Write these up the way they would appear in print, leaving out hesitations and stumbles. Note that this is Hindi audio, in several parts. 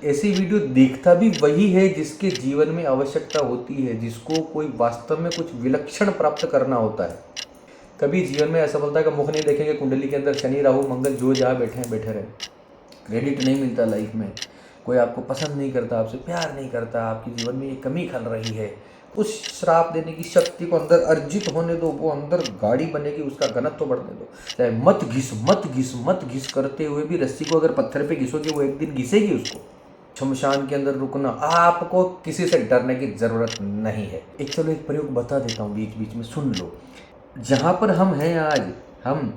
ऐसी वीडियो देखता भी वही है जिसके जीवन में आवश्यकता होती है, जिसको कोई वास्तव में कुछ विलक्षण प्राप्त करना होता है। कभी जीवन में असफलता का मुख नहीं देखेंगे। कुंडली के अंदर शनि राहु मंगल जो जहाँ बैठे हैं बैठे रहे। क्रेडिट नहीं मिलता लाइफ में, कोई आपको पसंद नहीं करता, आपसे प्यार नहीं करता, आपके जीवन में ये कमी खल रही है, उस श्राप देने की शक्ति को अंदर अर्जित होने दो, वो अंदर गाड़ी बनेगी, उसका घनत्व तो बढ़ने दो। चाहे मत घिस मत घिस मत घिस करते हुए भी रस्सी को अगर पत्थर पे घिसोगे वो एक दिन घिसेगी उसको। शमशान के अंदर रुकना, आपको किसी से डरने की जरूरत नहीं है। चलो एक प्रयोग बता देता हूँ, बीच बीच में सुन लो। जहाँ पर हम हैं आज, हम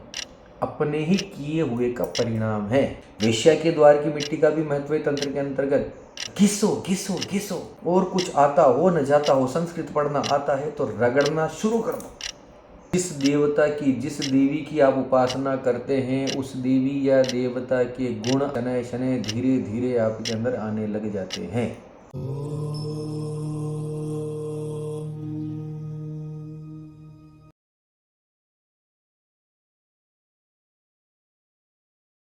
अपने ही किए हुए का परिणाम है। वेश्या के द्वार की मिट्टी का भी महत्व है तंत्र के अंतर्गत। घिसो घिसो घिसो, और कुछ आता हो न जाता हो, संस्कृत पढ़ना आता है तो रगड़ना शुरू कर दो। जिस देवता की, जिस देवी की आप उपासना करते हैं, उस देवी या देवता के गुण शनै शनै धीरे धीरे आपके अंदर आने लग जाते हैं।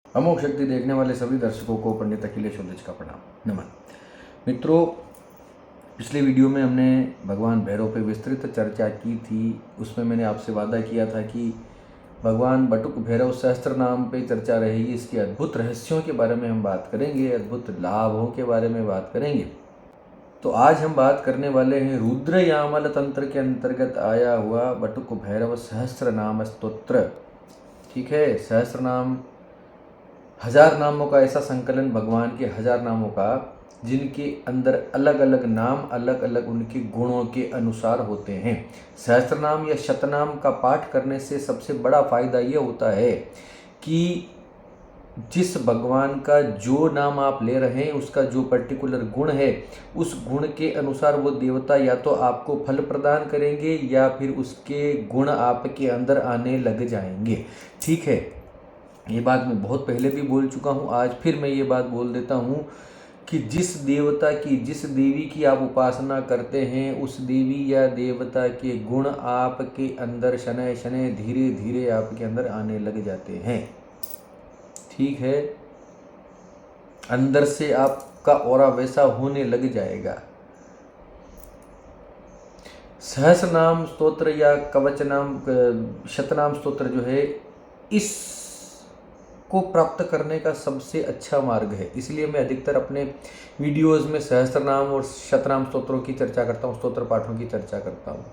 अमोघ शक्ति देखने वाले सभी दर्शकों को पंडित अखिलेश ओलेच का प्रणाम। नमन मित्रों, पिछले वीडियो में हमने भगवान भैरव पे विस्तृत चर्चा की थी। उसमें मैंने आपसे वादा किया था कि भगवान बटुक भैरव सहस्त्र नाम पे चर्चा रहेगी। इसके अद्भुत रहस्यों के बारे में हम बात करेंगे, अद्भुत लाभों के बारे में बात करेंगे। तो आज हम बात करने वाले हैं रुद्र यामल तंत्र के अंतर्गत आया हुआ बटुक भैरव सहस्त्र नाम स्तोत्र। ठीक है, सहस्त्र नाम 1000 नामों का ऐसा संकलन, भगवान के 1000 नामों का, जिनके अंदर अलग अलग नाम, अलग अलग उनके गुणों के अनुसार होते हैं। सहस्त्रनाम या शतनाम का पाठ करने से सबसे बड़ा फायदा ये होता है कि जिस भगवान का जो नाम आप ले रहे हैं, उसका जो पर्टिकुलर गुण है, उस गुण के अनुसार वो देवता या तो आपको फल प्रदान करेंगे या फिर उसके गुण आपके अंदर आने लग जाएंगे। ठीक है, ये बात मैं बहुत पहले भी बोल चुका हूँ, आज फिर मैं ये बात बोल देता हूँ कि जिस देवता की, जिस देवी की आप उपासना करते हैं, उस देवी या देवता के गुण आपके अंदर शनै शनै धीरे धीरे आपके अंदर आने लग जाते हैं। ठीक है, अंदर से आपका ऑरा वैसा होने लग जाएगा। सहस्र नाम स्तोत्र या कवच नाम शतनाम स्तोत्र जो है, इस को प्राप्त करने का सबसे अच्छा मार्ग है। इसलिए मैं अधिकतर अपने वीडियोस में सहस्त्रनाम और शतनाम स्तोत्रों की चर्चा करता हूँ, स्तोत्र पाठों की चर्चा करता हूँ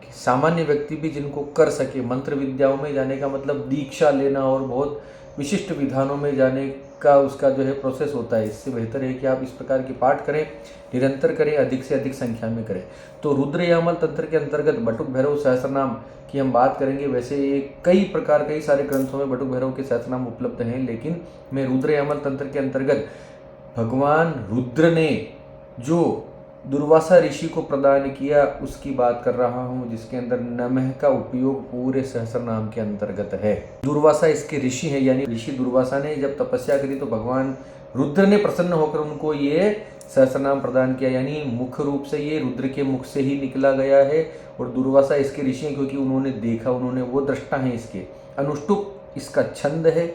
कि सामान्य व्यक्ति भी जिनको कर सके। मंत्र विद्याओं में जाने का मतलब दीक्षा लेना और बहुत विशिष्ट विधानों में जाने का उसका जो है प्रोसेस होता है। इससे बेहतर है कि आप इस प्रकार के पाठ करें, निरंतर करें, अधिक से अधिक संख्या में करें। तो रुद्र यामल तंत्र के अंतर्गत बटुक भैरव सहस्त्रनाम की हम बात करेंगे। वैसे कई सारे ग्रंथों में बटुक भैरव के सहस्त्रनाम उपलब्ध हैं, लेकिन मैं रुद्र यामल तंत्र के अंतर्गत भगवान रुद्र ने जो दुर्वासा ऋषि को प्रदान किया उसकी बात कर रहा हूँ, जिसके अंदर नमः का उपयोग पूरे सहस्त्रनाम के अंतर्गत है। दुर्वासा इसके ऋषि हैं, यानी ऋषि दुर्वासा ने जब तपस्या करी तो भगवान रुद्र ने प्रसन्न होकर उनको ये सहस्त्रनाम प्रदान किया। यानी मुख्य रूप से ये रुद्र के मुख से ही निकला गया है। और दुर्वासा इसके ऋषि हैं क्योंकि उन्होंने देखा, उन्होंने वो दृष्टा हैं इसके। अनुष्टुप इसका छंद है,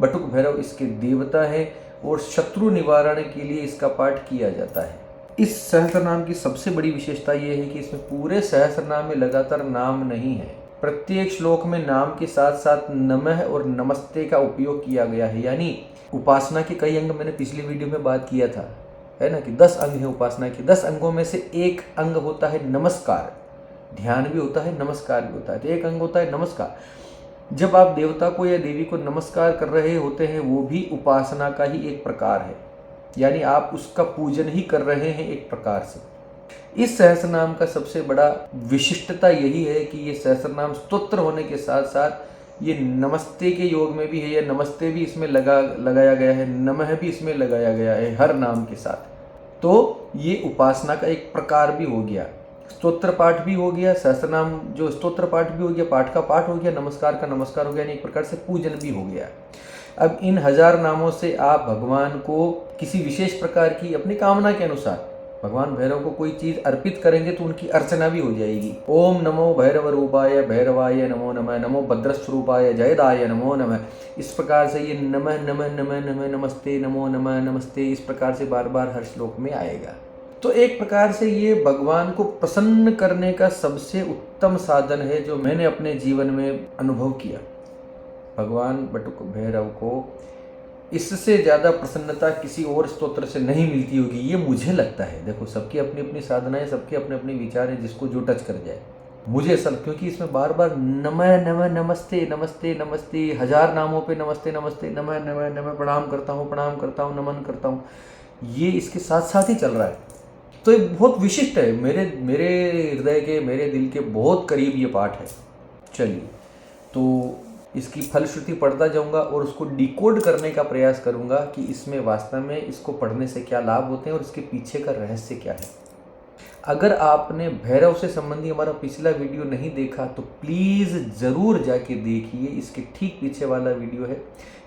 बटुक भैरव इसके देवता है, और शत्रु निवारण के लिए इसका पाठ किया जाता है। इस सहस्त्रनाम की सबसे बड़ी विशेषता यह है कि इसमें पूरे सहस्त्रनाम में लगातार नाम नहीं है। प्रत्येक श्लोक में नाम के साथ साथ नमः और नमस्ते का उपयोग किया गया है। यानी उपासना के कई अंग, मैंने पिछली वीडियो में बात किया था, है ना, कि 10 अंग है उपासना के। 10 अंगों में से एक अंग होता है नमस्कार। ध्यान भी होता है, नमस्कार भी होता है, तो एक अंग होता है नमस्कार। जब आप देवता को या देवी को नमस्कार कर रहे होते हैं, वो भी उपासना का ही एक प्रकार है। यानी आप उसका पूजन ही कर रहे हैं एक प्रकार से। इस सहस्त्रनाम का सबसे बड़ा विशिष्टता यही है कि ये सहस्त्रनाम स्तोत्र होने के साथ साथ ये नमस्ते के योग में भी है, या नमस्ते भी इसमें लगाया गया है, नमः भी इसमें लगाया गया है हर नाम के साथ। तो ये उपासना का एक प्रकार भी हो गया, स्तोत्र पाठ भी हो गया, सहस्त्रनाम जो स्तोत्र पाठ भी हो गया, पाठ का पाठ हो गया, नमस्कार का नमस्कार हो गया, यानी एक प्रकार से पूजन भी हो गया। अब इन 1000 नामों से आप भगवान को किसी विशेष प्रकार की अपनी कामना के अनुसार भगवान भैरव को कोई चीज़ अर्पित करेंगे तो उनकी अर्चना भी हो जाएगी। ओम नमो भैरव रूपाय भैरवाय नमो नमः, नमो भद्रस्वरूपाय जयदाय नमो नमः। इस प्रकार से ये नमः नमः नमः नमः नमस्ते नमो नमः नमस्ते इस प्रकार से बार बार हर श्लोक में आएगा। तो एक प्रकार से ये भगवान को प्रसन्न करने का सबसे उत्तम साधन है जो मैंने अपने जीवन में अनुभव किया। भगवान बटुक भैरव को इससे ज़्यादा प्रसन्नता किसी और स्तोत्र से नहीं मिलती होगी, ये मुझे लगता है। देखो, सबकी अपनी अपनी साधनाएं, सबके अपने अपने विचार हैं, जिसको जो टच कर जाए। मुझे ऐसा, क्योंकि इसमें बार बार नमः नमः नमस्ते नमस्ते नमस्ते, 1000 नामों पे नमस्ते नमस्ते नमः नमः नमः, प्रणाम करता हूँ नमन करता हूँ, ये इसके साथ साथ ही चल रहा है। तो ये बहुत विशिष्ट है, मेरे हृदय के, मेरे दिल के बहुत करीब ये पाठ है। चलिए, तो इसकी फलश्रुति पढ़ता जाऊंगा और उसको डिकोड करने का प्रयास करूंगा कि इसमें वास्तव में इसको पढ़ने से क्या लाभ होते हैं और इसके पीछे का रहस्य क्या है। अगर आपने भैरव से संबंधी हमारा पिछला वीडियो नहीं देखा तो प्लीज़ ज़रूर जाके देखिए। इसके ठीक पीछे वाला वीडियो है,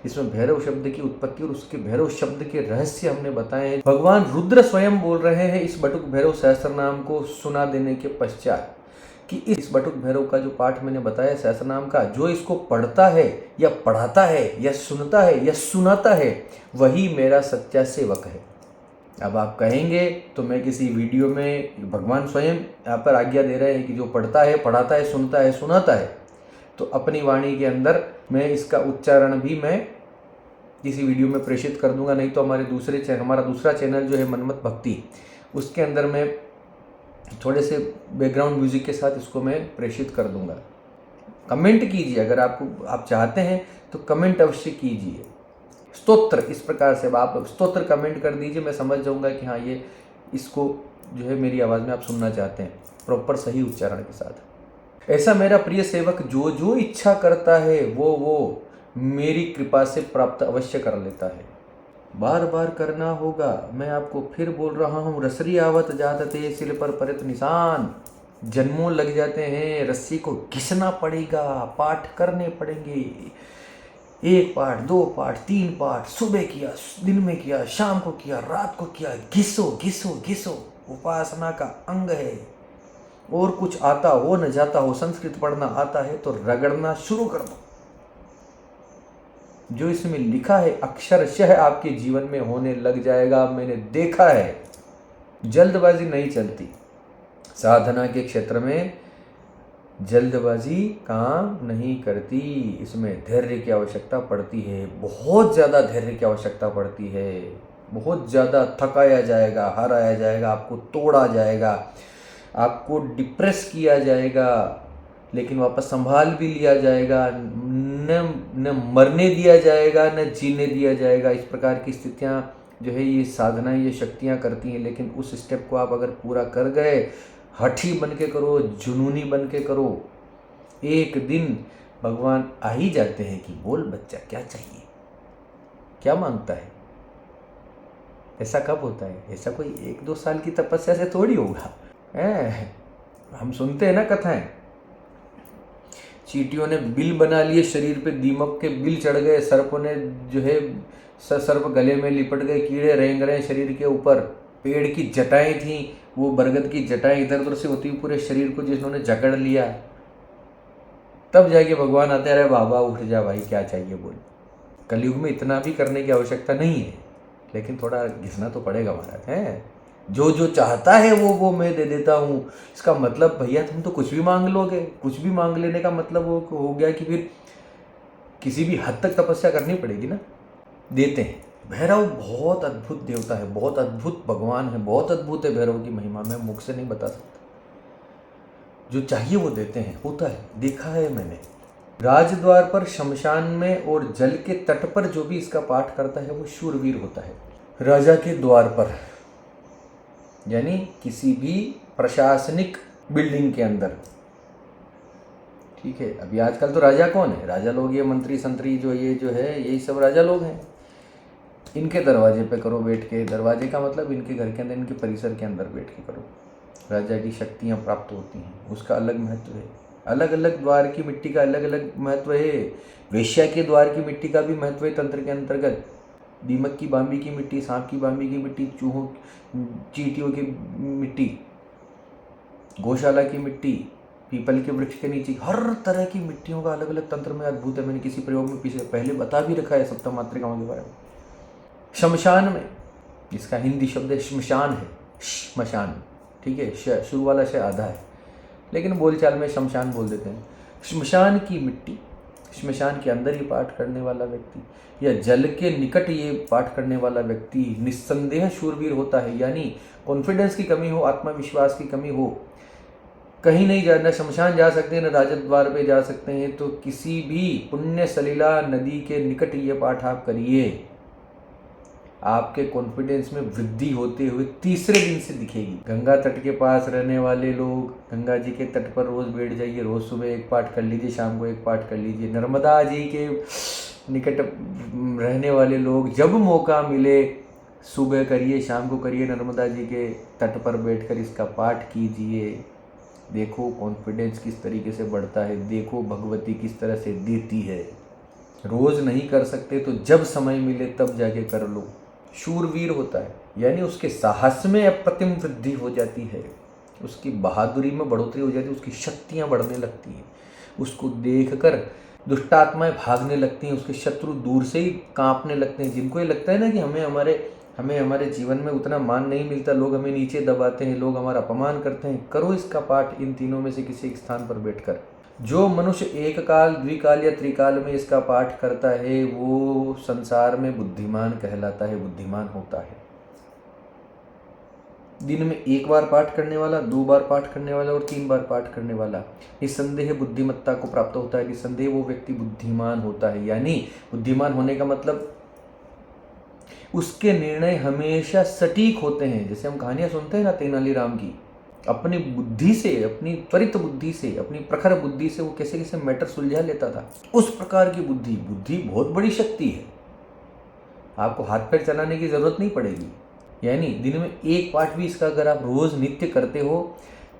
इसमें भैरव शब्द की उत्पत्ति और उसके भैरव शब्द के रहस्य हमने बताए हैं। भगवान रुद्र स्वयं बोल रहे हैं इस बटुक भैरव सहस्त्रनाम को सुना देने के पश्चात कि इस बटुक भैरव का जो पाठ मैंने बताया सहस्त्रनाम का, जो इसको पढ़ता है या पढ़ाता है या सुनता है या सुनाता है वही मेरा सच्चा सेवक है। अब आप कहेंगे तो मैं किसी वीडियो में, भगवान स्वयं यहाँ पर आज्ञा दे रहे हैं कि जो पढ़ता है, पढ़ाता है, सुनता है, सुनाता है, तो अपनी वाणी के अंदर मैं इसका उच्चारण भी मैं किसी वीडियो में प्रेषित कर दूंगा। नहीं तो हमारा दूसरा चैनल जो है मनमत भक्ति, उसके अंदर मैं थोड़े से बैकग्राउंड म्यूजिक के साथ इसको मैं प्रेषित कर दूंगा। कमेंट कीजिए, अगर आप चाहते हैं तो कमेंट अवश्य कीजिए। स्तोत्र इस प्रकार से आप स्तोत्र कमेंट कर दीजिए, मैं समझ जाऊंगा कि हाँ, ये इसको जो है मेरी आवाज़ में आप सुनना चाहते हैं, प्रॉपर सही उच्चारण के साथ। ऐसा मेरा प्रिय सेवक जो जो इच्छा करता है वो मेरी कृपा से प्राप्त अवश्य कर लेता है। बार बार करना होगा, मैं आपको फिर बोल रहा हूँ। रसरी आवत जाते सिल पर परित निशान, जन्मों लग जाते हैं, रस्सी को घिसना पड़ेगा, पाठ करने पड़ेंगे। 1 पाठ, 2 पाठ, 3 पाठ, सुबह किया, दिन में किया, शाम को किया, रात को किया, घिसो घिसो घिसो, उपासना का अंग है। और कुछ आता हो न जाता हो, संस्कृत पढ़ना आता है तो रगड़ना शुरू कर दो। जो इसमें लिखा है अक्षरशः आपके जीवन में होने लग जाएगा। मैंने देखा है, जल्दबाजी नहीं चलती साधना के क्षेत्र में, जल्दबाजी काम नहीं करती। इसमें धैर्य की आवश्यकता पड़ती है, बहुत ज़्यादा धैर्य की आवश्यकता पड़ती है। बहुत ज़्यादा थकाया जाएगा, हराया जाएगा, आपको तोड़ा जाएगा, आपको डिप्रेस किया जाएगा, लेकिन वापस संभाल भी लिया जाएगा। न मरने दिया जाएगा, न जीने दिया जाएगा। इस प्रकार की स्थितियाँ जो है ये साधना, ये शक्तियाँ करती हैं। लेकिन उस स्टेप को आप अगर पूरा कर गए, हठी बन के करो, जुनूनी बन के करो, एक दिन भगवान आ ही जाते हैं कि बोल बच्चा क्या चाहिए, क्या मांगता है। ऐसा कब होता है? ऐसा कोई 1-2 साल की तपस्या से थोड़ी होगा। हम सुनते हैं ना कथाएं, चींटियों ने बिल बना लिए शरीर पे, दीमक के बिल चढ़ गए, सर्पों ने जो है सर्प गले में लिपट गए, कीड़े रेंग रहे शरीर के ऊपर, पेड़ की जटाएं थी, वो बरगद की जटाएं इधर उधर से होती हुई पूरे शरीर को जिन्होंने जकड़ लिया, तब जाके भगवान आते हैं, अरे बाबा उठ जा भाई, क्या चाहिए बोल। कलयुग में इतना भी करने की आवश्यकता नहीं है, लेकिन थोड़ा घिसना तो पड़ेगा महाराज। है जो जो चाहता है वो मैं दे देता हूँ। इसका मतलब भैया तुम तो कुछ भी मांग लोगे। कुछ भी मांग लेने का मतलब हो गया कि फिर किसी भी हद तक तपस्या करनी पड़ेगी ना। देते हैं। भैरव बहुत अद्भुत देवता है, बहुत अद्भुत भगवान है, बहुत अद्भुत है भैरव की महिमा, मैं मुख से नहीं बता सकता। जो चाहिए वो देते हैं, होता है, देखा है मैंने। राजद्वार पर, शमशान में और जल के तट पर जो भी इसका पाठ करता है वो शूरवीर होता है। राजा के द्वार पर, यानी किसी भी प्रशासनिक बिल्डिंग के अंदर, ठीक है। अभी आजकल तो राजा कौन है? राजा लोग ये मंत्री संतरी जो है यही सब राजा लोग हैं। इनके दरवाजे पे करो बैठ के, दरवाजे का मतलब इनके घर के अंदर, इनके परिसर के अंदर बैठ के करो, राजा की शक्तियाँ प्राप्त होती हैं। उसका अलग महत्व है। अलग अलग द्वार की मिट्टी का अलग अलग महत्व है। वेश्या के द्वार की मिट्टी का भी महत्व है तंत्र के अंतर्गत। दीमक की बाम्बी की मिट्टी, सांप की बाम्बी की मिट्टी, चूहों चींटियों की मिट्टी, गौशाला की मिट्टी, पीपल के वृक्ष के नीचे, हर तरह की मिट्टियों का अलग अलग तंत्र में अद्भुत है। मैंने किसी प्रयोग में पीछे पहले बता भी रखा है सप्तम मातृकाओं के बारे में। शमशान में, इसका हिंदी शब्द है श्मशान है, श्मशान, ठीक है, शुरू वाला श आधा है, लेकिन बोलचाल में शमशान बोल देते हैं। श्मशान की मिट्टी, श्मशान के अंदर ये पाठ करने वाला व्यक्ति या जल के निकट ये पाठ करने वाला व्यक्ति निस्संदेह शूरवीर होता है। यानी कॉन्फिडेंस की कमी हो, आत्मविश्वास की कमी हो, कहीं नहीं जाना, शमशान जा सकते हैं, न राजद्वार पे जा सकते हैं, तो किसी भी पुण्य सलीला नदी के निकट ये पाठ आप करिए, आपके कॉन्फिडेंस में वृद्धि होते हुए तीसरे दिन से दिखेगी। गंगा तट के पास रहने वाले लोग गंगा जी के तट पर रोज बैठ जाइए, रोज सुबह एक पाठ कर लीजिए, शाम को एक पाठ कर लीजिए। नर्मदा जी के निकट रहने वाले लोग जब मौका मिले सुबह करिए, शाम को करिए, नर्मदा जी के तट पर बैठकर इसका पाठ कीजिए। देखो कॉन्फिडेंस किस तरीके से बढ़ता है, देखो भगवती किस तरह से देती है। रोज नहीं कर सकते तो जब समय मिले तब जाके कर लो। शूरवीर होता है, यानी उसके साहस में अप्रतिम वृद्धि हो जाती है, उसकी बहादुरी में बढ़ोतरी हो जाती है, उसकी शक्तियाँ बढ़ने लगती हैं। उसको देखकर दुष्टात्माएं भागने लगती हैं, उसके शत्रु दूर से ही कांपने लगते हैं। जिनको ये लगता है ना कि हमें हमारे जीवन में उतना मान नहीं मिलता, लोग हमें नीचे दबाते हैं, लोग हमारा अपमान करते हैं, करो इसका पाठ इन तीनों में से किसी एक स्थान पर बैठकर। जो मनुष्य एक काल, द्विकाल या त्रिकाल में इसका पाठ करता है वो संसार में बुद्धिमान कहलाता है, बुद्धिमान होता है। दिन में एक बार पाठ करने वाला, 2 बार पाठ करने वाला और 3 बार पाठ करने वाला निस्संदेह बुद्धिमत्ता को प्राप्त होता है। निस्संदेह वो व्यक्ति बुद्धिमान होता है। यानी बुद्धिमान होने का मतलब उसके निर्णय हमेशा सटीक होते हैं। जैसे हम कहानियां सुनते हैं ना तेनालीराम की, अपनी बुद्धि से, अपनी त्वरित बुद्धि से, अपनी प्रखर बुद्धि से वो कैसे कैसे मैटर सुलझा लेता था। उस प्रकार की बुद्धि बहुत बड़ी शक्ति है, आपको हाथ पैर चलाने की जरूरत नहीं पड़ेगी। यानी दिन में एक पाठ भी इसका अगर आप रोज नित्य करते हो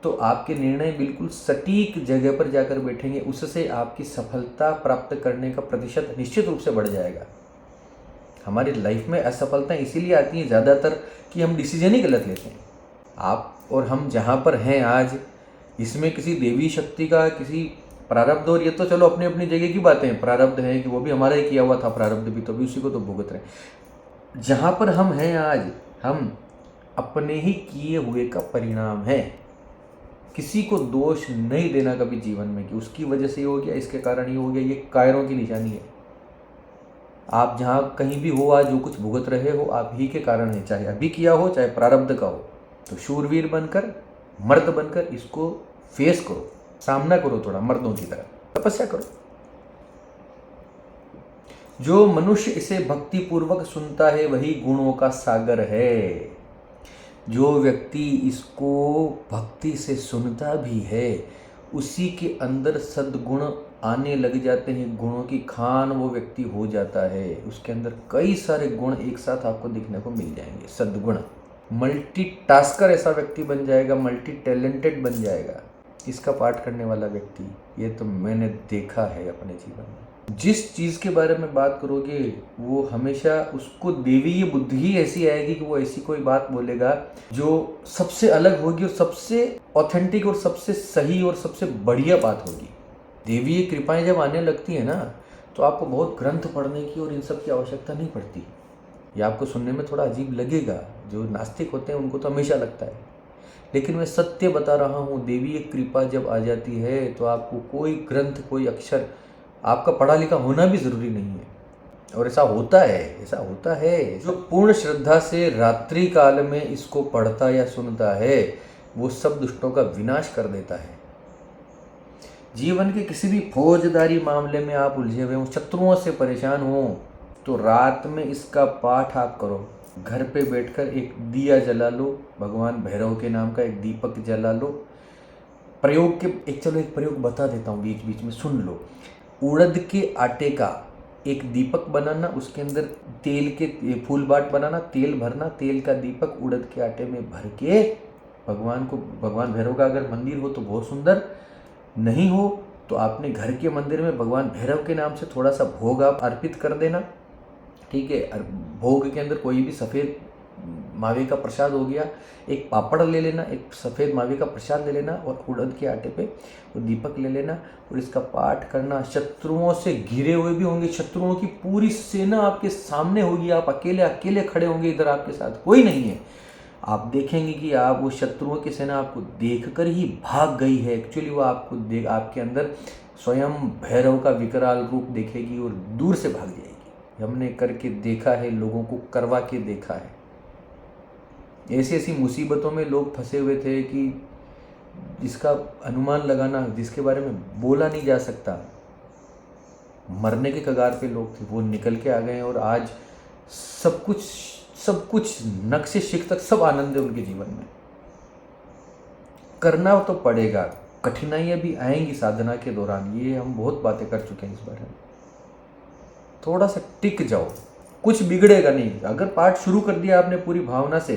तो आपके निर्णय बिल्कुल सटीक जगह पर जाकर बैठेंगे। उससे आपकी सफलता प्राप्त करने का प्रतिशत निश्चित रूप से बढ़ जाएगा। हमारी लाइफ में असफलता इसीलिए आती है ज़्यादातर कि हम डिसीजन ही गलत लेते हैं। आप और हम जहाँ पर हैं आज, इसमें किसी देवी शक्ति का, किसी प्रारब्ध, और ये तो चलो अपनी अपनी जगह की बातें हैं, प्रारब्ध है कि वो भी हमारा ही किया हुआ था प्रारब्ध भी, तो भी उसी को तो भुगत रहे। जहाँ पर हम हैं आज, हम अपने ही किए हुए का परिणाम है। किसी को दोष नहीं देना कभी जीवन में कि उसकी वजह से ये हो गया, इसके कारण ये हो गया, ये कायरों की निशानी है। आप जहाँ कहीं भी हो आज, जो कुछ भुगत रहे हो आप ही के कारण है, चाहे अभी किया हो चाहे प्रारब्ध का हो। तो शूरवीर बनकर, मर्द बनकर इसको फेस करो, सामना करो, थोड़ा मर्दों की तरह तपस्या करो। जो मनुष्य इसे भक्ति पूर्वक सुनता है वही गुणों का सागर है। जो व्यक्ति इसको भक्ति से सुनता भी है उसी के अंदर सद्गुण आने लग जाते हैं, गुणों की खान वो व्यक्ति हो जाता है। उसके अंदर कई सारे गुण एक साथ आपको दिखने को मिल जाएंगे, सद्गुण। मल्टीटास्कर ऐसा व्यक्ति बन जाएगा, मल्टी टैलेंटेड बन जाएगा इसका पाठ करने वाला व्यक्ति। ये तो मैंने देखा है अपने जीवन में। जिस चीज़ के बारे में बात करोगे वो हमेशा उसको देवीय बुद्धि ही ऐसी आएगी कि वो ऐसी कोई बात बोलेगा जो सबसे अलग होगी और सबसे ऑथेंटिक और सबसे सही और सबसे बढ़िया बात होगी। देवीय कृपाएं जब आने लगती है ना तो आपको बहुत ग्रंथ पढ़ने की और इन सब की आवश्यकता नहीं पड़ती। ये आपको सुनने में थोड़ा अजीब लगेगा, जो नास्तिक होते हैं उनको तो हमेशा लगता है, लेकिन मैं सत्य बता रहा हूँ। देवीय कृपा जब आ जाती है तो आपको कोई ग्रंथ, कोई अक्षर, आपका पढ़ा लिखा होना भी ज़रूरी नहीं है। और ऐसा होता है जो पूर्ण श्रद्धा से रात्रि काल में इसको पढ़ता या सुनता है वो सब दुष्टों का विनाश कर देता है। जीवन के किसी भी फौजदारी मामले में आप उलझे हुए हो, शत्रुओं से परेशान हो, तो रात में इसका पाठ आप करो। घर पे बैठकर एक दिया जला लो, भगवान भैरव के नाम का एक दीपक जला लो। प्रयोग के एक प्रयोग बता देता हूँ, बीच बीच में सुन लो। उड़द के आटे का एक दीपक बनाना, उसके अंदर तेल के फूल बाट बनाना, तेल भरना, तेल का दीपक उड़द के आटे में भर के भगवान भैरव का अगर मंदिर हो तो बहुत सुंदर, नहीं हो तो आपने घर के मंदिर में भगवान भैरव के नाम से थोड़ा सा भोग आप अर्पित कर देना। ठीक है। और भोग के अंदर कोई भी सफ़ेद मावे का प्रसाद हो गया, एक पापड़ ले लेना, एक सफ़ेद मावे का प्रसाद ले लेना और उड़द के आटे पे वो दीपक ले लेना और इसका पाठ करना। शत्रुओं से घिरे हुए भी होंगे, शत्रुओं की पूरी सेना आपके सामने होगी, आप अकेले अकेले खड़े होंगे, इधर आपके साथ कोई नहीं है। आप देखेंगे कि आप वो शत्रुओं की सेना आपको देखकर ही भाग गई है। एक्चुअली वो आपको देख आपके अंदर स्वयं भैरव का विकराल रूप देखेगी और दूर से भाग जाएगी। हमने करके देखा है, लोगों को करवा के देखा है। ऐसी ऐसी मुसीबतों में लोग फंसे हुए थे कि जिसका अनुमान लगाना, जिसके बारे में बोला नहीं जा सकता, मरने के कगार पे लोग थे, वो निकल के आ गए और आज सब कुछ नक से शिख तक सब आनंद है उनके जीवन में। करना तो पड़ेगा, कठिनाइयाँ भी आएंगी साधना के दौरान, ये हम बहुत बातें कर चुके हैं इस बारे में। थोड़ा सा टिक जाओ, कुछ बिगड़ेगा नहीं। अगर पाठ शुरू कर दिया आपने पूरी भावना से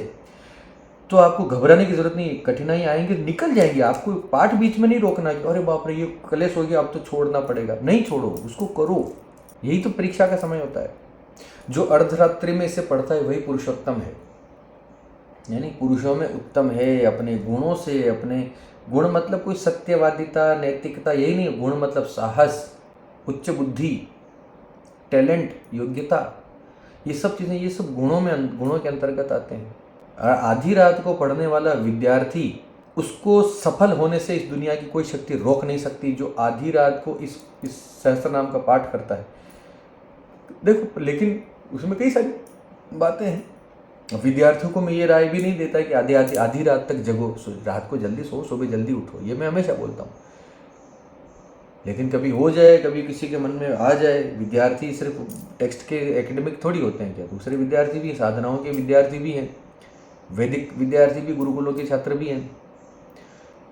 तो आपको घबराने की जरूरत नहीं है। कठिनाई आएंगे, निकल जाएंगे। आपको पाठ बीच में नहीं रोकना कि अरे बाप रे ये कलेश हो गया अब तो छोड़ना पड़ेगा। नहीं छोड़ो, उसको करो। यही तो परीक्षा का समय होता है। जो अर्धरात्रि में इसे पढ़ता है वही पुरुषोत्तम है, यानी पुरुषों में उत्तम है। अपने गुणों से, अपने गुण मतलब कोई सत्यवादिता, नैतिकता, यही नहीं। गुण मतलब साहस, उच्च बुद्धि, टैलेंट, योग्यता, ये सब चीज़ें, ये सब गुणों के अंतर्गत आते हैं। आधी रात को पढ़ने वाला विद्यार्थी, उसको सफल होने से इस दुनिया की कोई शक्ति रोक नहीं सकती। जो आधी रात को इस सहस्त्र नाम का पाठ करता है, देखो, लेकिन उसमें कई सारी बातें हैं। विद्यार्थियों को मैं ये राय भी नहीं देता कि आधी रात तक जगो, रात को जल्दी सो, सुबह जल्दी उठो, ये मैं हमेशा बोलता हूँ। लेकिन कभी हो जाए, कभी किसी के मन में आ जाए। विद्यार्थी सिर्फ टेक्स्ट के एकेडमिक थोड़ी होते हैं, क्या दूसरे विद्यार्थी भी, साधनाओं के विद्यार्थी भी हैं, वैदिक विद्यार्थी भी, गुरुकुलों के छात्र भी हैं।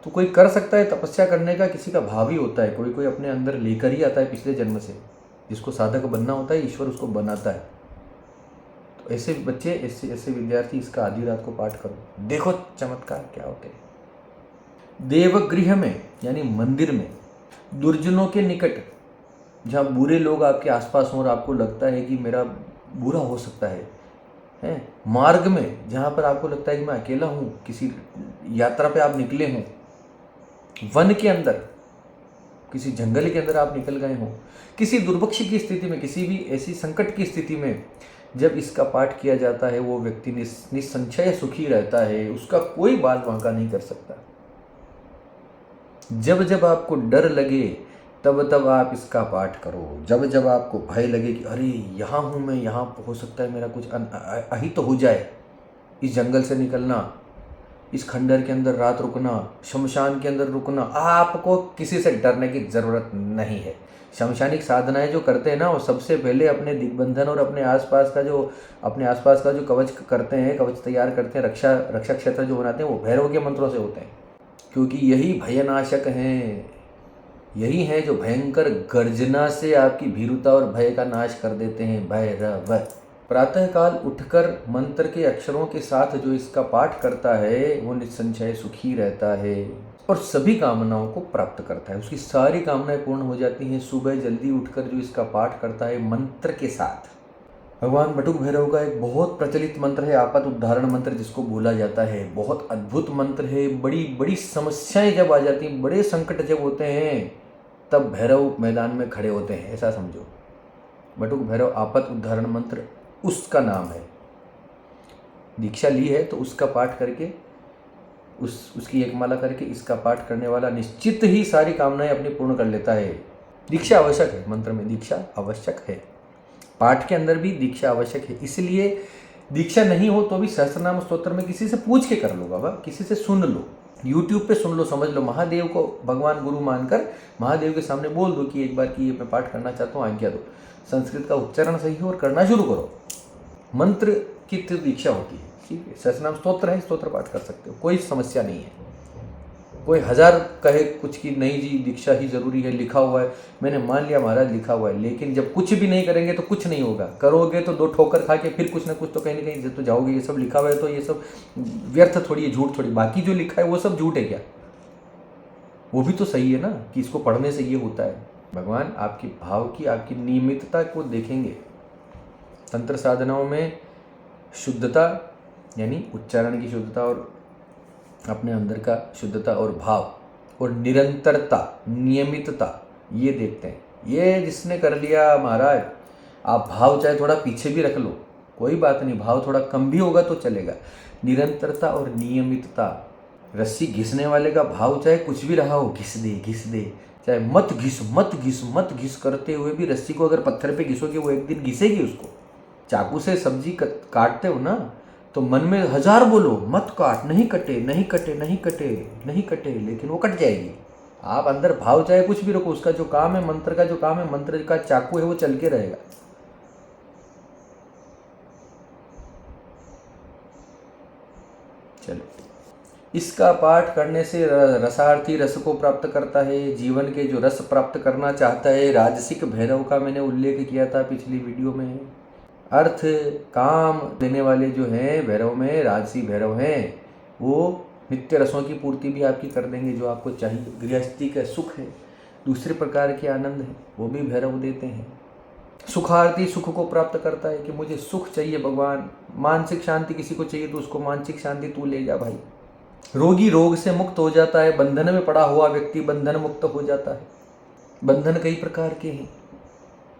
तो कोई कर सकता है, तपस्या करने का किसी का भाव ही होता है, कोई कोई अपने अंदर लेकर ही आता है पिछले जन्म से। जिसको साधक बनना होता है, ईश्वर उसको बनाता है। तो ऐसे बच्चे, ऐसे विद्यार्थी इसका आधी रात को पाठ करो, देखो चमत्कार क्या होते हैं। देवगृह में यानी मंदिर में, दुर्जनों के निकट, जहाँ बुरे लोग आपके आसपास हों और आपको लगता है कि मेरा बुरा हो सकता है, मार्ग में जहाँ पर आपको लगता है कि मैं अकेला हूँ, किसी यात्रा पे आप निकले हों, वन के अंदर, किसी जंगल के अंदर आप निकल गए हों, किसी दुर्भिक्ष की स्थिति में, किसी भी ऐसी संकट की स्थिति में जब इसका पाठ किया जाता है, वो व्यक्ति निसंशय सुखी रहता है। उसका कोई बाल बांका नहीं कर सकता। जब जब आपको डर लगे तब तब आप इसका पाठ करो। जब जब आपको भय लगे कि अरे यहाँ हूँ मैं, यहाँ हो सकता है मेरा कुछ अहित हो जाए, इस जंगल से निकलना, इस खंडर के अंदर रात रुकना, शमशान के अंदर रुकना, आपको किसी से डरने की ज़रूरत नहीं है। शमशानिक साधनाएं जो करते हैं ना, वो सबसे पहले अपने दिग्बंधन और अपने आसपास का जो कवच करते हैं, कवच तैयार करते हैं, रक्षा क्षेत्र जो बनाते हैं, वो भैरव के मंत्रों से होते हैं। क्योंकि यही भयनाशक हैं, यही है जो भयंकर गर्जना से आपकी भीरुता और भय का नाश कर देते हैं। भैरव। प्रातःकाल उठकर मंत्र के अक्षरों के साथ जो इसका पाठ करता है, वो निसंशय सुखी रहता है और सभी कामनाओं को प्राप्त करता है। उसकी सारी कामनाएं पूर्ण हो जाती हैं। सुबह जल्दी उठकर जो इसका पाठ करता है मंत्र के साथ, भगवान बटुक भैरव का एक बहुत प्रचलित मंत्र है, आपद उद्धारण मंत्र जिसको बोला जाता है। बहुत अद्भुत मंत्र है। बड़ी बड़ी समस्याएं जब आ जाती हैं, बड़े संकट जब होते हैं, तब भैरव मैदान में खड़े होते हैं, ऐसा समझो। बटुक भैरव आपद उद्धारण मंत्र उसका नाम है। दीक्षा ली है तो उसका पाठ करके, उसकी एक माला करके इसका पाठ करने वाला निश्चित ही सारी कामनाएं अपनी पूर्ण कर लेता है। दीक्षा आवश्यक है, मंत्र में दीक्षा आवश्यक है, पाठ के अंदर भी दीक्षा आवश्यक है। इसलिए दीक्षा नहीं हो तो भी सहस्त्रनाम स्तोत्र में किसी से पूछ के कर लो बाबा, किसी से सुन लो, YouTube पे सुन लो, समझ लो। महादेव को भगवान गुरु मानकर महादेव के सामने बोल दो कि एक बार की ये मैं पाठ करना चाहता हूँ, आज्ञा दो। संस्कृत का उच्चारण सही हो और करना शुरू करो। मंत्र की तो दीक्षा होती है, ठीक है। सहस्त्रनाम स्तोत्र है, स्तोत्र पाठ कर सकते हो, कोई समस्या नहीं है। कोई हजार कहे कुछ की नहीं जी दीक्षा ही जरूरी है, लिखा हुआ है, मैंने मान लिया महाराज लिखा हुआ है, लेकिन जब कुछ भी नहीं करेंगे तो कुछ नहीं होगा। करोगे तो 2 ठोकर खा के फिर कुछ ना कुछ तो कहीं ना कहीं तो जाओगे। ये सब लिखा हुआ है तो ये सब व्यर्थ थोड़ी है, झूठ थोड़ी। बाकी जो लिखा है वो सब झूठ है क्या? वो भी तो सही है ना कि इसको पढ़ने से ये होता है। भगवान आपके भाव की, आपकी नियमितता को देखेंगे। तंत्र साधनाओं में शुद्धता यानी उच्चारण की शुद्धता और अपने अंदर का शुद्धता और भाव और निरंतरता, नियमितता, ये देखते हैं। ये जिसने कर लिया महाराज, आप भाव चाहे थोड़ा पीछे भी रख लो, कोई बात नहीं, भाव थोड़ा कम भी होगा तो चलेगा। निरंतरता और नियमितता। रस्सी घिसने वाले का भाव चाहे कुछ भी रहा हो, घिस दे, चाहे मत घिस करते हुए भी रस्सी को अगर पत्थर पे घिसोगे वो एक दिन घिसेगी उसको। चाकू से सब्जी काटते हो ना, तो मन में 1000 बोलो, मत काट, नहीं कटे, लेकिन वो कट जाएगी। आप अंदर भाव चाहे कुछ भी रखो, उसका जो काम है, मंत्र का जो काम है, मंत्र का चाकू है वो चल के रहेगा। चलो, इसका पाठ करने से रसार्थी रस को प्राप्त करता है। जीवन के जो रस प्राप्त करना चाहता है, राजसिक भैरव का मैंने उल्लेख किया था पिछली वीडियो में। अर्थ काम देने वाले जो हैं भैरव में, राजसी भैरव हैं, वो नित्य रसों की पूर्ति भी आपकी कर देंगे जो आपको चाहिए। गृहस्थी का सुख है, दूसरे प्रकार के आनंद है, वो भी भैरव देते हैं। सुखार्थी सुख को प्राप्त करता है कि मुझे सुख चाहिए भगवान, मानसिक शांति किसी को चाहिए तो उसको मानसिक शांति तू ले जा भाई। रोगी रोग से मुक्त हो जाता है, बंधन में पड़ा हुआ व्यक्ति बंधन मुक्त हो जाता है। बंधन कई प्रकार के हैं।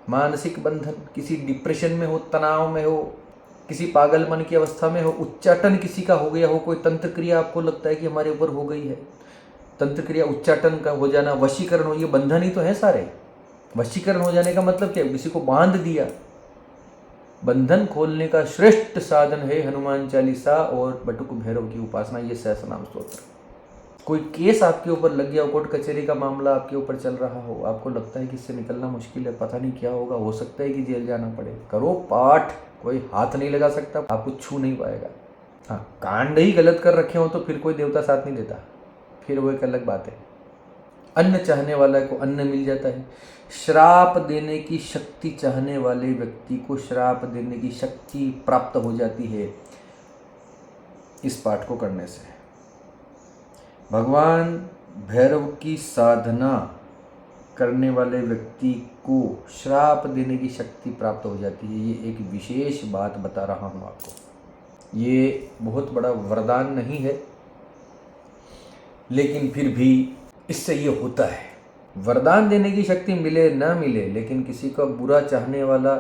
मानसिक बंधन, किसी डिप्रेशन में हो, तनाव में हो, किसी पागल मन की अवस्था में हो, उच्चाटन किसी का हो गया हो, कोई तंत्र क्रिया आपको लगता है कि हमारे ऊपर हो गई है, तंत्र क्रिया उच्चाटन का हो जाना, वशीकरण हो, ये बंधन ही तो है सारे। वशीकरण हो जाने का मतलब क्या? किसी को बांध दिया। बंधन खोलने का श्रेष्ठ साधन है हनुमान चालीसा और बटुक भैरव की उपासना, ये सहस्रनाम स्तोत्र। कोई केस आपके ऊपर लग गया हो, कोर्ट कचहरी का मामला आपके ऊपर चल रहा हो, आपको लगता है कि इससे निकलना मुश्किल है, पता नहीं क्या होगा, हो सकता है कि जेल जाना पड़े, करो पाठ, कोई हाथ नहीं लगा सकता, आपको छू नहीं पाएगा। हाँ, कांड ही गलत कर रखे हो तो फिर कोई देवता साथ नहीं देता, फिर वो एक अलग बात है। अन्न चाहने वाला को अन्न मिल जाता है। श्राप देने की शक्ति चाहने वाले व्यक्ति को श्राप देने की शक्ति प्राप्त हो जाती है इस पाठ को करने से। भगवान भैरव की साधना करने वाले व्यक्ति को श्राप देने की शक्ति प्राप्त हो जाती है। ये एक विशेष बात बता रहा हूँ आपको। ये बहुत बड़ा वरदान नहीं है, लेकिन फिर भी इससे ये होता है। वरदान देने की शक्ति मिले ना मिले, लेकिन किसी का बुरा चाहने वाला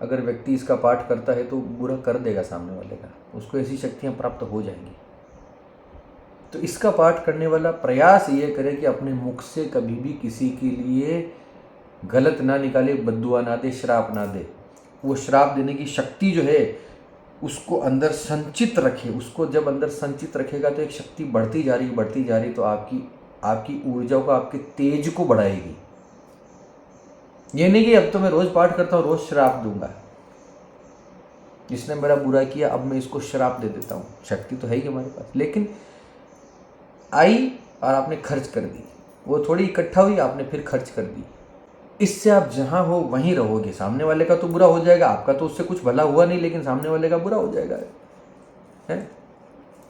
अगर व्यक्ति इसका पाठ करता है तो बुरा कर देगा सामने वाले का, उसको ऐसी शक्तियाँ प्राप्त हो जाएंगी। तो इसका पाठ करने वाला प्रयास ये करे कि अपने मुख से कभी भी किसी के लिए गलत ना निकाले, बद्दुआ ना दे, श्राप ना दे। वो श्राप देने की शक्ति जो है उसको अंदर संचित रखे। उसको जब अंदर संचित रखेगा तो एक शक्ति बढ़ती जा रही तो आपकी ऊर्जा को, आपके तेज को बढ़ाएगी। ये नहीं कि अब तो मैं रोज पाठ करता हूँ, रोज श्राप दूंगा, इसने मेरा बुरा किया अब मैं इसको श्राप दे देता हूँ। शक्ति तो है ही हमारे पास, लेकिन आई और आपने खर्च कर दी, वो थोड़ी इकट्ठा हुई, आपने फिर खर्च कर दी। इससे आप जहाँ हो वहीं रहोगे। सामने वाले का तो बुरा हो जाएगा, आपका तो उससे कुछ भला हुआ नहीं, लेकिन सामने वाले का बुरा हो जाएगा है।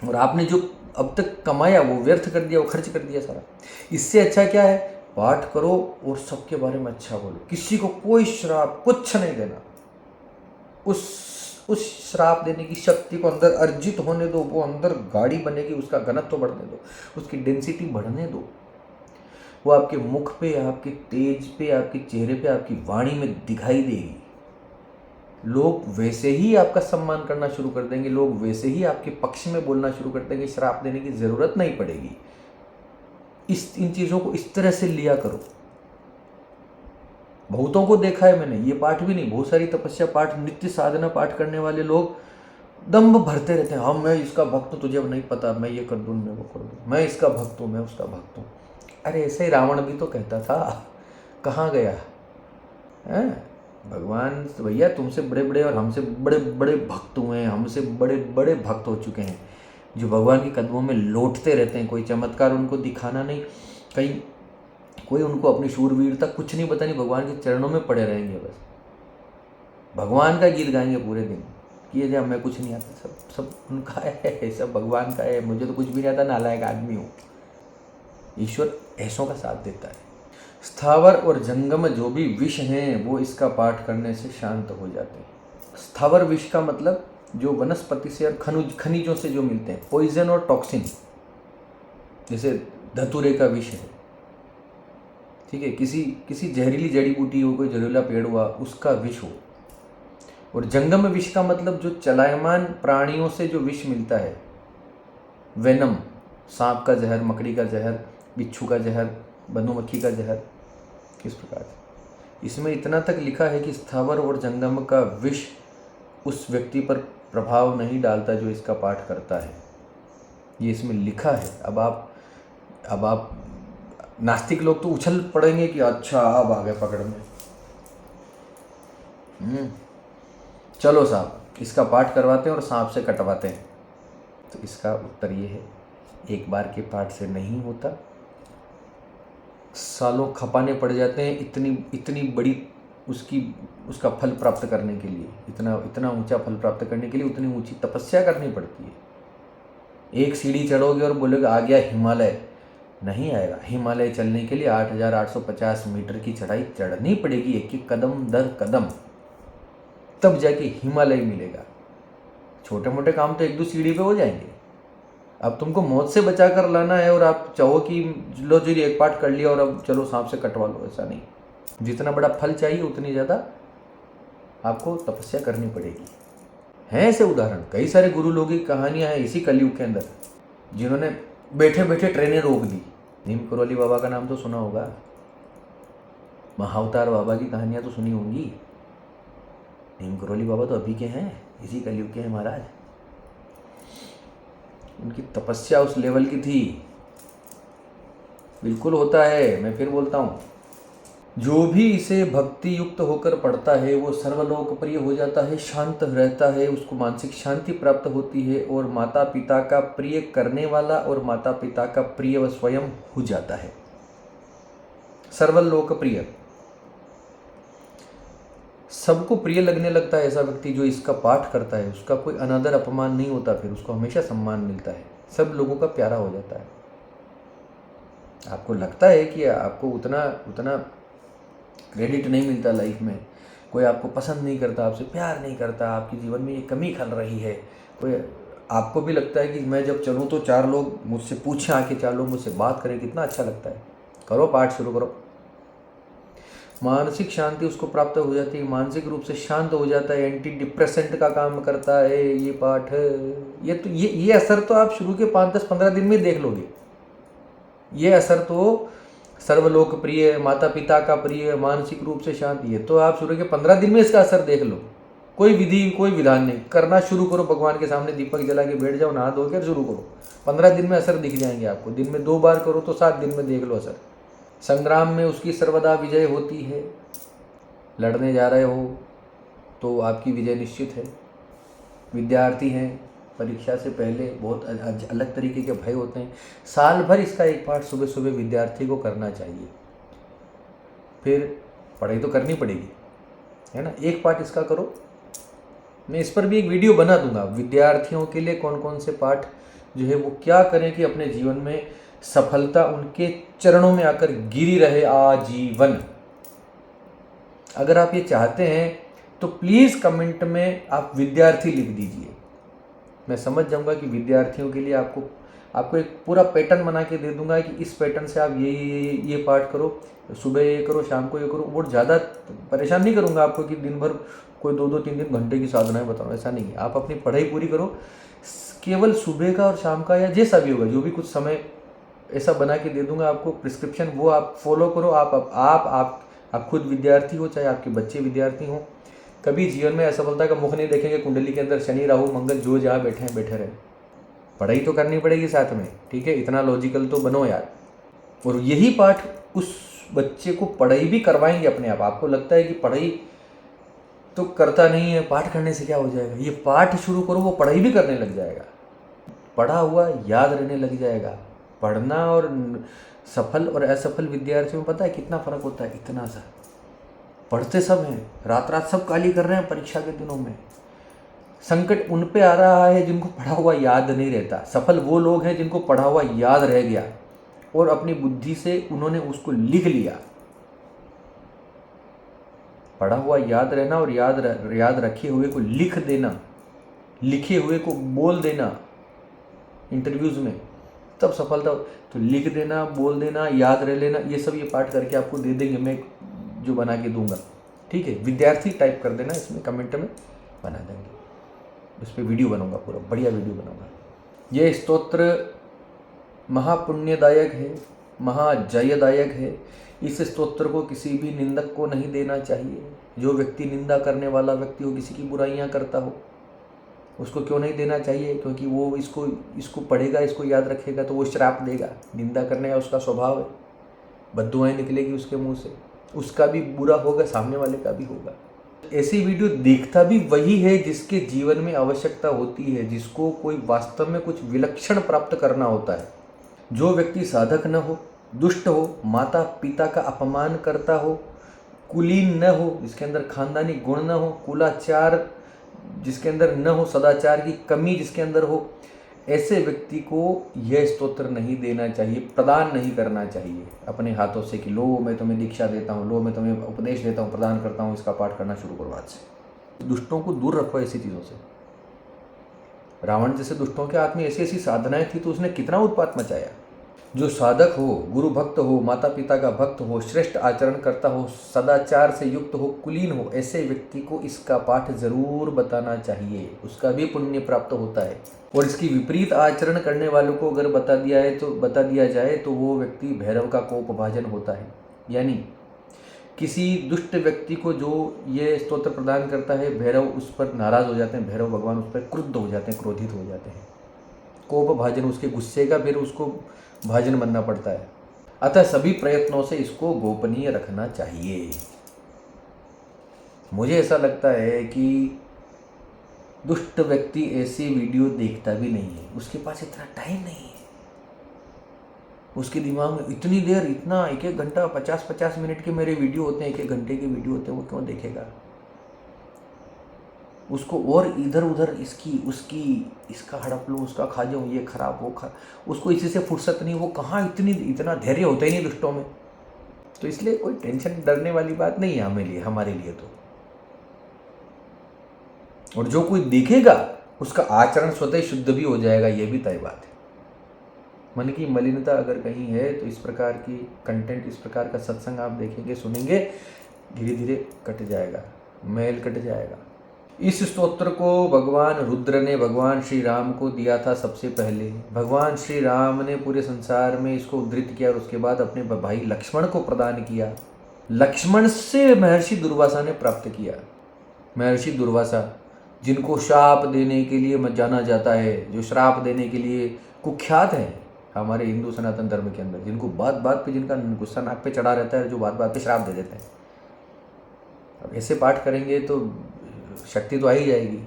और आपने जो अब तक कमाया वो व्यर्थ कर दिया, वो खर्च कर दिया सारा। इससे अच्छा क्या है, पाठ करो और सबके बारे में अच्छा बोलो। किसी को कोई श्राप कुछ नहीं देना। उस श्राप देने की शक्ति को अंदर अर्जित होने दो, वो अंदर गाड़ी बनेगी, उसका घनत्व बढ़ने दो, उसकी डेंसिटी बढ़ने दो। वो आपके मुख पे, आपके तेज पे, आपके चेहरे पे, आपकी वाणी में दिखाई देगी। लोग वैसे ही आपका सम्मान करना शुरू कर देंगे, लोग वैसे ही आपके पक्ष में बोलना शुरू कर देंगे। श्राप देने की जरूरत नहीं पड़ेगी। इन चीज़ों को इस तरह से लिया करो। बहुतों को देखा है मैंने, ये पाठ भी नहीं, बहुत सारी तपस्या पाठ, नित्य साधना पाठ करने वाले लोग दम्भ भरते रहते हैं। हाँ, मैं इसका भक्त हूँ, तुझे नहीं पता, मैं ये कर दूँ, मैं वो कर दूँ, मैं इसका भक्त हूँ, मैं उसका भक्त हूँ। अरे ऐसे ही रावण भी तो कहता था, कहाँ गया है? भगवान भैया तुमसे बड़े बड़े और हमसे बड़े बड़े भक्त हुए हैं, हमसे बड़े बड़े भक्त हो चुके हैं, जो भगवान के कदमों में लौटते रहते हैं। कोई चमत्कार उनको दिखाना नहीं, कहीं कोई उनको अपनी शूरवीरता कुछ नहीं बतानी, भगवान के चरणों में पड़े रहेंगे, बस भगवान का गीत गाएंगे पूरे दिन कि ये मैं कुछ नहीं आता, सब उनका है, सब भगवान का है, मुझे तो कुछ भी नहीं आता, नालायक आदमी हूँ। ईश्वर ऐसों का साथ देता है। स्थावर और जंगम जो भी विष हैं वो इसका पाठ करने से शांत हो जाते हैं। स्थावर विष का मतलब जो वनस्पति से और खनिजों से जो मिलते हैं, पॉइजन और टॉक्सिन, जैसे धतूरे का विष है, ठीक है, किसी जहरीली जड़ी बूटी हो, कोई जहरीला पेड़ हुआ, उसका विष हो। और जंगम विष का मतलब जो चलायमान प्राणियों से जो विष मिलता है, वेनम, सांप का जहर, मकड़ी का जहर, बिच्छू का जहर, मधुमक्खी का जहर, किस प्रकार से। इसमें इतना तक लिखा है कि स्थावर और जंगम का विष उस व्यक्ति पर प्रभाव नहीं डालता जो इसका पाठ करता है, ये इसमें लिखा है। अब आप नास्तिक लोग तो उछल पड़ेंगे कि अच्छा अब आ गए पकड़ में। चलो साहब, इसका पाठ करवाते हैं और सांप से कटवाते हैं। तो इसका उत्तर ये है, एक बार के पाठ से नहीं होता, सालों खपाने पड़ जाते हैं इतनी बड़ी उसका फल प्राप्त करने के लिए, इतना ऊंचा फल प्राप्त करने के लिए उतनी ऊंची तपस्या करनी पड़ती है। एक सीढ़ी चढ़ोगे और बोलोगे आ गया हिमालय, नहीं आएगा। हिमालय चलने के लिए 8,850 मीटर की चढ़ाई चढ़नी पड़ेगी, एक एक कदम दर कदम, तब जाके हिमालय मिलेगा। छोटे मोटे काम तो 1-2 सीढ़ी पे हो जाएंगे। अब तुमको मौत से बचा कर लाना है और आप चाहो कि लो जी एक पाठ कर लिया और अब चलो सांप से कटवा लो, ऐसा नहीं। जितना बड़ा फल चाहिए उतनी ज़्यादा आपको तपस्या करनी पड़ेगी। हैं ऐसे उदाहरण, कई सारे गुरु लोगों की कहानियां हैं इसी कलयुग के अंदर, जिन्होंने बैठे बैठे ट्रेनें रोक दी। नीम करोली बाबा का नाम तो सुना होगा, महाअवतार बाबा की कहानियां तो सुनी होंगी। नीम करोली बाबा तो अभी के हैं, इसी कलयुग के हैं महाराज। उनकी तपस्या उस लेवल की थी। बिल्कुल होता है, मैं फिर बोलता हूँ, जो भी इसे भक्ति युक्त होकर पढ़ता है वो सर्वलोकप्रिय हो जाता है, शांत रहता है, उसको मानसिक शांति प्राप्त होती है और माता पिता का प्रिय करने वाला और माता पिता का प्रिय वह स्वयं हो जाता है। सर्वलोकप्रिय, सबको प्रिय लगने लगता है ऐसा व्यक्ति जो इसका पाठ करता है। उसका कोई अनादर अपमान नहीं होता, फिर उसको हमेशा सम्मान मिलता है, सब लोगों का प्यारा हो जाता है। आपको लगता है कि आपको उतना क्रेडिट नहीं मिलता लाइफ में, कोई आपको पसंद नहीं करता, आपसे प्यार नहीं करता, आपके जीवन में ये कमी खल रही है, कोई आपको भी लगता है कि मैं जब चलूँ तो 4 लोग मुझसे पूछें, आके 4 लोग मुझसे बात करें, कितना अच्छा लगता है। करो पाठ शुरू करो, मानसिक शांति उसको प्राप्त हो जाती है, मानसिक रूप से शांत हो जाता है, एंटी डिप्रेसेंट का काम करता है ये पाठ। ये असर तो आप शुरू के 5, 10, 15 दिन में देख लोगे। ये असर तो सर्वलोकप्रिय, माता पिता का प्रिय, मानसिक रूप से शांत, ये तो आप शुरू के 15 दिन में इसका असर देख लो। कोई विधि कोई विधान नहीं, करना शुरू करो, भगवान के सामने दीपक जला के बैठ जाओ, नहा धो कर शुरू करो, 15 दिन में असर दिख जाएंगे आपको। दिन में 2 बार करो तो 7 दिन में देख लो असर। संग्राम में उसकी सर्वदा विजय होती है। लड़ने जा रहे हो तो आपकी विजय निश्चित है। विद्यार्थी हैं, परीक्षा से पहले बहुत अलग तरीके के भय होते हैं। साल भर इसका एक पाठ सुबह सुबह विद्यार्थी को करना चाहिए, फिर पढ़ाई तो करनी पड़ेगी, है ना। एक पाठ इसका करो, मैं इस पर भी एक वीडियो बना दूंगा, विद्यार्थियों के लिए कौन कौन से पाठ जो है वो क्या करें कि अपने जीवन में सफलता उनके चरणों में आकर गिरी रहे आजीवन। अगर आप ये चाहते हैं तो प्लीज़ कमेंट में आप विद्यार्थी लिख दीजिए, मैं समझ जाऊंगा कि विद्यार्थियों के लिए आपको एक पूरा पैटर्न बना के दे दूंगा कि इस पैटर्न से आप ये पाठ करो, सुबह ये करो, शाम को ये करो। वो ज़्यादा परेशान नहीं करूंगा आपको कि दिन भर कोई 2-2, 3-3 घंटे की साधनाएं बताऊँ, ऐसा नहीं है। आप अपनी पढ़ाई पूरी करो, केवल सुबह का और शाम का या जैसा भी होगा, जो भी कुछ समय ऐसा बना के दे दूंगा आपको प्रिस्क्रिप्शन, वो आप फॉलो करो। आप खुद विद्यार्थी हो, चाहे आपके बच्चे विद्यार्थी हों, कभी जीवन में असफलता का मुख नहीं देखेंगे। कुंडली के अंदर शनि, राहु, मंगल जो जहाँ बैठे हैं बैठे रहे, पढ़ाई तो करनी पड़ेगी साथ में, ठीक है। इतना लॉजिकल तो बनो यार। और यही पाठ उस बच्चे को पढ़ाई भी करवाएंगे अपने आप। आपको लगता है कि पढ़ाई तो करता नहीं है, पाठ करने से क्या हो जाएगा, ये पाठ शुरू करो, वो पढ़ाई भी करने लग जाएगा, पढ़ा हुआ याद रहने लग जाएगा। पढ़ना और सफल और असफल विद्यार्थियों में पता है कितना फर्क होता है, इतना सा। पढ़ते सब हैं, रात रात सब काली कर रहे हैं परीक्षा के दिनों में। संकट उन पे आ रहा है जिनको पढ़ा हुआ याद नहीं रहता। सफल वो लोग हैं जिनको पढ़ा हुआ याद रह गया और अपनी बुद्धि से उन्होंने उसको लिख लिया। पढ़ा हुआ याद रहना और याद रखे हुए को लिख देना, लिखे हुए को बोल देना इंटरव्यूज़ में, तब सफलता। तो लिख देना, बोल देना, याद रह लेना, ये सब ये पाठ करके आपको दे देंगे, मैं जो बना के दूंगा। ठीक है, विद्यार्थी टाइप कर देना, इसमें कमेंट में बना देंगे, इस पर वीडियो बनाऊंगा, पूरा बढ़िया वीडियो बनाऊंगा। ये स्तोत्र महापुण्यदायक है, महाजयदायक है। इस स्तोत्र को किसी भी निंदक को नहीं देना चाहिए। जो व्यक्ति निंदा करने वाला व्यक्ति हो, किसी की बुराइयां करता हो, उसको क्यों नहीं देना चाहिए? क्योंकि वो इसको पढ़ेगा, इसको याद रखेगा तो वो श्राप देगा। निंदा करने का उसका स्वभाव है, बद्दुआएं निकलेगी उसके मुंह से, उसका भी बुरा होगा, सामने वाले का भी होगा। ऐसी वीडियो देखता भी वही है जिसके जीवन में आवश्यकता होती है, जिसको कोई वास्तव में कुछ विलक्षण प्राप्त करना होता है। जो व्यक्ति साधक न हो, दुष्ट हो, माता पिता का अपमान करता हो, कुलीन न हो, जिसके अंदर खानदानी गुण न हो, कुलाचार जिसके अंदर न हो, सदाचार की कमी जिसके अंदर हो, ऐसे व्यक्ति को यह स्तोत्र नहीं देना चाहिए, प्रदान नहीं करना चाहिए अपने हाथों से कि लो मैं तुम्हें दीक्षा देता हूँ, लो मैं तुम्हें उपदेश देता हूँ, प्रदान करता हूँ, इसका पाठ करना शुरू करो आज से। दुष्टों को दूर रखो ऐसी चीज़ों से। रावण जैसे दुष्टों के हाथ में ऐसी ऐसी साधनाएं थी तो उसने कितना उत्पात मचाया। जो साधक हो, गुरु भक्त हो, माता पिता का भक्त हो, श्रेष्ठ आचरण करता हो, सदाचार से युक्त हो, कुलीन हो, ऐसे व्यक्ति को इसका पाठ जरूर बताना चाहिए, उसका भी पुण्य प्राप्त होता है। और इसकी विपरीत आचरण करने वालों को अगर बता दिया जाए तो वो व्यक्ति भैरव का कोप भाजन होता है। यानी किसी दुष्ट व्यक्ति को जो ये स्तोत्र प्रदान करता है, भैरव उस पर नाराज हो जाते हैं, भैरव भगवान उस पर क्रुद्ध हो जाते हैं, क्रोधित हो जाते हैं। कोप भाजन उसके गुस्से का फिर उसको भाजन बनना पड़ता है। अतः सभी प्रयत्नों से इसको गोपनीय रखना चाहिए। मुझे ऐसा लगता है कि दुष्ट व्यक्ति ऐसी वीडियो देखता भी नहीं है, उसके पास इतना टाइम नहीं है, उसके दिमाग में इतनी देर, इतना 1-1 घंटा, 50-50 मिनट के मेरे वीडियो होते हैं, 1-1 घंटे के वीडियो होते हैं, वो क्यों देखेगा? उसको और इधर उधर इसका हड़प लो, उसका खा जाऊँ, ये खराब वो खा, उसको इसी से फुर्सत नहीं। वो कहाँ इतना धैर्य होता ही नहीं दुष्टों में। तो इसलिए कोई टेंशन डरने वाली बात नहीं है हमारे लिए तो। और जो कोई देखेगा उसका आचरण स्वतः शुद्ध भी हो जाएगा, ये भी तय बात है। मन की मलिनता अगर कहीं है तो इस प्रकार की कंटेंट, इस प्रकार का सत्संग आप देखेंगे, सुनेंगे, धीरे धीरे कट जाएगा, मैल कट जाएगा। इस स्तोत्र को भगवान रुद्र ने भगवान श्री राम को दिया था सबसे पहले। भगवान श्री राम ने पूरे संसार में इसको उद्धृत किया और उसके बाद अपने भाई लक्ष्मण को प्रदान किया। लक्ष्मण से महर्षि दुर्वासा ने प्राप्त किया। महर्षि दुर्वासा, जिनको श्राप देने के लिए जाना जाता है, जो श्राप देने के लिए कुख्यात है हमारे हिंदू सनातन धर्म के अंदर, जिनको बात बात पे, जिनका गुस्सा नाक पे चढ़ा रहता है, जो बात बात पे श्राप दे देते हैं। अब ऐसे पाठ करेंगे तो शक्ति तो आ ही जाएगी।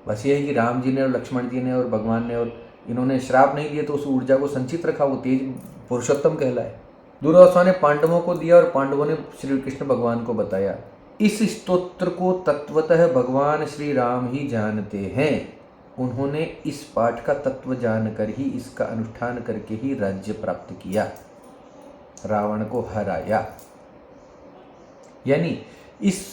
बस ये है कि राम जी ने और लक्ष्मण जी ने और भगवान ने और इन्होंने श्राप नहीं दिए तो उस ऊर्जा को संचित रखा, वो तेज पुरुषोत्तम कहलाए। दुर्वासा ने पांडवों को दिया और पांडवों ने श्री कृष्ण भगवान को बताया। इस स्तोत्र को तत्वतः भगवान श्री राम ही जानते हैं। उन्होंने इस पाठ का तत्व जानकर ही, इसका अनुष्ठान करके ही राज्य प्राप्त किया, रावण को हराया। यानी इस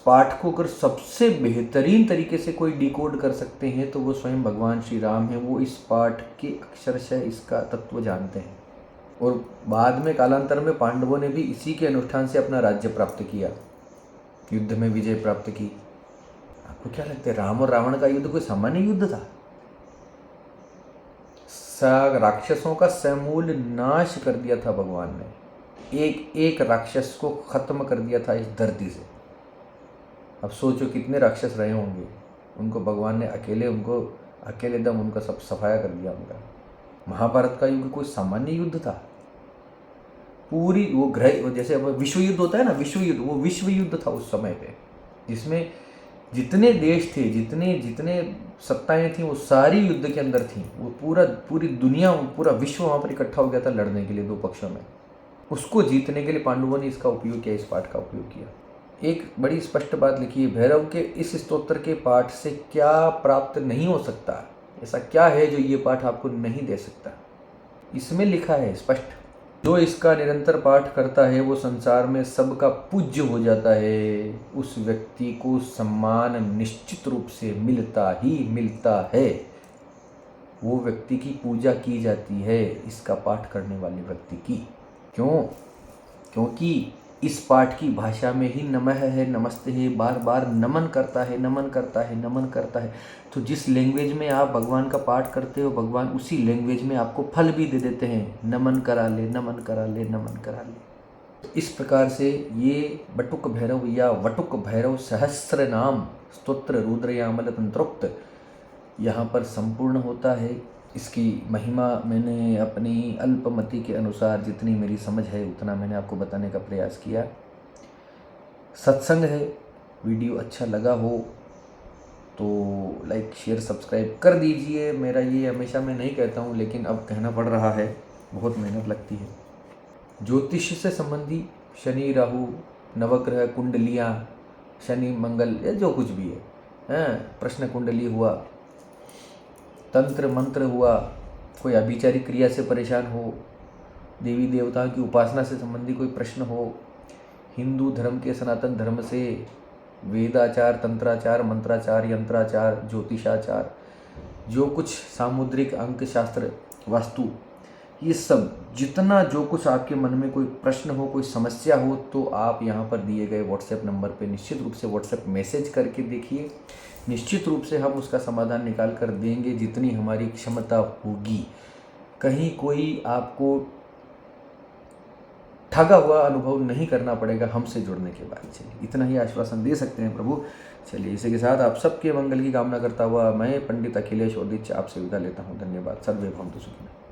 पाठ को अगर सबसे बेहतरीन तरीके से कोई डिकोड कर सकते हैं तो वो स्वयं भगवान श्री राम हैं। वो इस पाठ के अक्षरशः इसका तत्व जानते हैं। और बाद में कालांतर में पांडवों ने भी इसी के अनुष्ठान से अपना राज्य प्राप्त किया, युद्ध में विजय प्राप्त की। आपको क्या लगता है, राम और रावण का युद्ध कोई सामान्य युद्ध था? राक्षसों का समूल नाश कर दिया था भगवान ने, एक एक राक्षस को खत्म कर दिया था इस धरती से। अब सोचो कितने राक्षस रहे होंगे, उनको भगवान ने अकेले दम उनका सब सफाया कर दिया उनका। महाभारत का युद्ध कोई सामान्य युद्ध था। पूरी वो जैसे अब विश्व युद्ध होता है ना, विश्व युद्ध, वो विश्व युद्ध था उस समय पे, जिसमें जितने देश थे, जितने सत्ताएं थी, वो सारी युद्ध के अंदर थी। वो पूरी दुनिया, पूरा विश्व वहाँ पर इकट्ठा हो गया था लड़ने के लिए दो पक्षों में। उसको जीतने के लिए पांडवों ने इसका उपयोग किया, इस पाठ का उपयोग किया। एक बड़ी स्पष्ट बात लिखी है, भैरव के इस स्तोत्र के पाठ से क्या प्राप्त नहीं हो सकता, ऐसा क्या है जो ये पाठ आपको नहीं दे सकता। इसमें लिखा है स्पष्ट, जो इसका निरंतर पाठ करता है वो संसार में सबका पूज्य हो जाता है। उस व्यक्ति को सम्मान निश्चित रूप से मिलता ही मिलता है। वो व्यक्ति की पूजा की जाती है इसका पाठ करने वाले व्यक्ति की। क्यों? क्योंकि इस पाठ की भाषा में ही नमः है, नमस्ते है, बार बार नमन करता है, नमन करता है, नमन करता है। तो जिस लैंग्वेज में आप भगवान का पाठ करते हो, भगवान उसी लैंग्वेज में आपको फल भी दे देते हैं। नमन करा ले, नमन करा ले, नमन करा ले। इस प्रकार से ये बटुक भैरव या वटुक भैरव सहस्र नाम स्तोत्र रुद्रयामल तंत्रोक्त यहाँ पर संपूर्ण होता है। इसकी महिमा मैंने अपनी अल्पमति के अनुसार जितनी मेरी समझ है उतना मैंने आपको बताने का प्रयास किया। सत्संग है, वीडियो अच्छा लगा हो तो लाइक शेयर सब्सक्राइब कर दीजिए। मेरा ये हमेशा मैं नहीं कहता हूँ, लेकिन अब कहना पड़ रहा है, बहुत मेहनत लगती है। ज्योतिष से संबंधी शनि राहु नवग्रह कुंडलियाँ, शनि मंगल या जो कुछ भी है, प्रश्न कुंडली हुआ, तंत्र मंत्र हुआ, कोई अभिचारी क्रिया से परेशान हो, देवी देवताओं की उपासना से संबंधी कोई प्रश्न हो, हिंदू धर्म के सनातन धर्म से वेदाचार, तंत्राचार, मंत्राचार, यंत्राचार, ज्योतिषाचार, जो कुछ सामुद्रिक अंक शास्त्र, वास्तु, ये सब जितना जो कुछ आपके मन में कोई प्रश्न हो, कोई समस्या हो, तो आप यहाँ पर दिए गए व्हाट्सएप नंबर पे निश्चित रूप से व्हाट्सएप मैसेज करके देखिए। निश्चित रूप से हम उसका समाधान निकाल कर देंगे जितनी हमारी क्षमता होगी। कहीं कोई आपको ठगा हुआ अनुभव नहीं करना पड़ेगा हमसे जुड़ने के बाद। चलिए इतना ही आश्वासन दे सकते हैं प्रभु। चलिए इसी के साथ आप सबके मंगल की कामना करता हुआ मैं पंडित अखिलेश ओदिच आपसे विदा लेता हूँ। धन्यवाद। सर्वे भवन्तु सुखिनः।